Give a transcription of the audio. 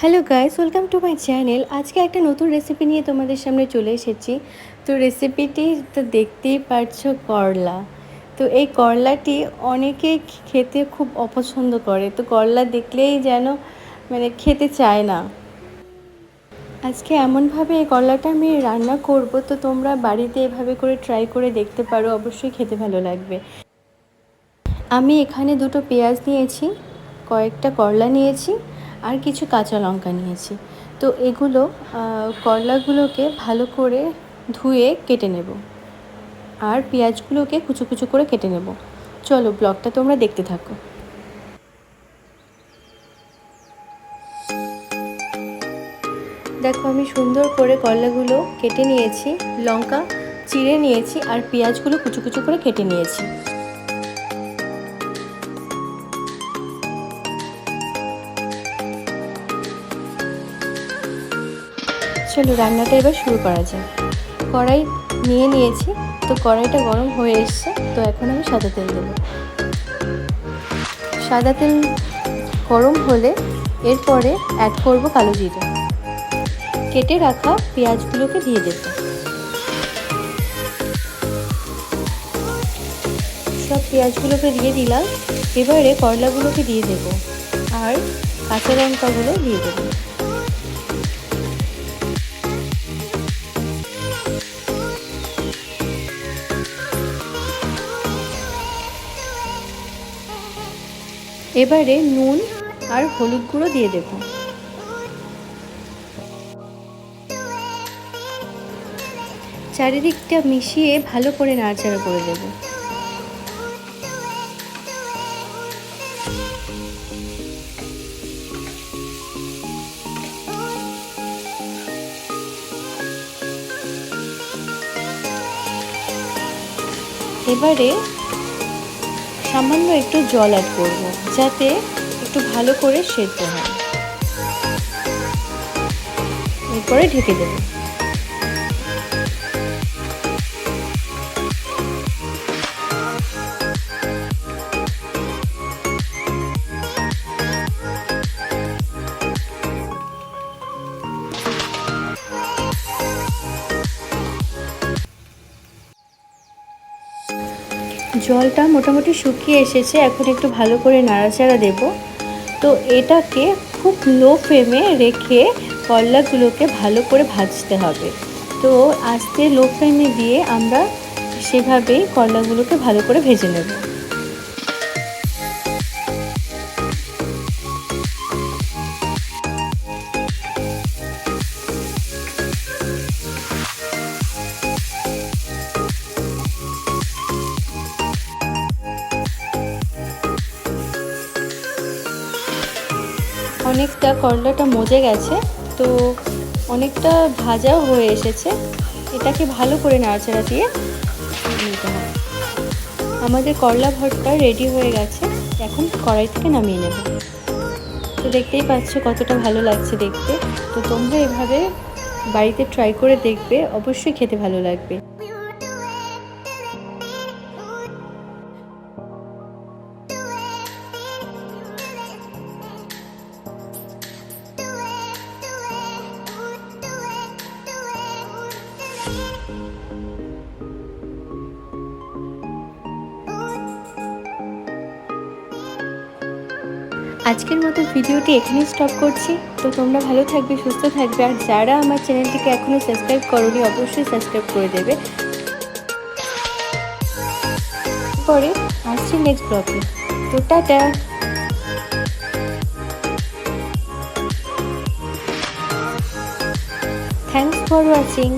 Hello guys, welcome to my channel. আজকে একটা নতুন রেসিপি নিয়ে তোমাদের সামনে চলে এসেছি। তো রেসিপিটি তো দেখতেই পারছো, করলা। তো এই করলাটি অনেকেই খেতে খুব অপছন্দ করে, তো করলা দেখলেই যেন খেতে চায় না। আজকে এমনভাবে এই করলাটা আমি রান্না করব, তো তোমরা বাড়িতে এভাবে করে ট্রাই করে দেখতে পারো, অবশ্যই খেতে ভালো লাগবে। আমি এখানে দুটো পেঁয়াজ নিয়েছি, কয়েকটা করলা নিয়েছি, আর কিছু কাঁচা লঙ্কা নিয়েছি। তো এগুলো করলাগুলোকে ভালো করে ধুয়ে কেটে নেব, আর পেঁয়াজগুলোকে কুচো কুচো করে কেটে নেব। চলো ব্লগটা তোমরা দেখতে থাকো। দেখো, আমি সুন্দর করে করলাগুলো কেটে নিয়েছি, লঙ্কা চিড়ে নিয়েছি, আর পেঁয়াজগুলো কুচো কুচো করে কেটে নিয়েছি। চলো রান্নাটা এবার শুরু করা যাক। কড়াই নিয়েছি, তো কড়াইটা গরম হয়ে এসছে, তো এখন আমি সাদা তেল দেবো। সাদা তেল গরম হলে এরপরে অ্যাড করব কালো জিরে। কেটে রাখা পেঁয়াজগুলোকে দিয়ে দেব। সব পেঁয়াজগুলোকে দিয়ে দিলাম। এবারে করলাগুলোকে দিয়ে দেব, আর কাঁচা লঙ্কাগুলো দিয়ে দেব। এবারে নুন আর হলুদ গুঁড়ো দিয়ে দেব। চারিদিকটা মিশিয়ে ভালো করে নাড়াচাড়া করে দেব। এবারে সামান্য একটু জল অ্যাড করব, যাতে একটু ভালো করে সেদ্ধ হয়। এরপরে ঢেকে দেব। জলটা মোটামুটি শুকিয়ে এসেছে, এখন একটু ভালো করে নাড়াচাড়া দেব। তো এটাকে খুব লো ফ্লেমে রেখে করলাগুলোকে ভালো করে ভাজতে হবে। তো আস্তে লো ফ্লেমে দিয়ে আমরা সেভাবেই করলাগুলোকে ভালো করে ভেজে নেব। অনেকটা করলাটা মজে গেছে, তো অনেকটা ভাজাও হয়ে এসেছে। এটাকে ভালো করে নাড়াচাড়া দিয়ে নিতে হবে। আমাদের করলা ভর্তা রেডি হয়ে গেছে, এখন কড়াই থেকে নামিয়ে নেব। তো দেখতেই পাচ্ছ কতটা ভালো লাগছে দেখতে। তো তোমরা এভাবে বাড়িতে ট্রাই করে দেখবে, অবশ্যই খেতে ভালো লাগবে। আজকের মতো ভিডিওটি এখানেই স্টপ করছি। তো তোমরা ভালো থাকবে, সুস্থ থাকবে, আর যারা আমার চ্যানেলটিকে এখনও সাবস্ক্রাইব করোনি অবশ্যই সাবস্ক্রাইব করে দেবে। পরে আসছি নেক্সট ব্লগে। তো টাটা। Thanks for watching.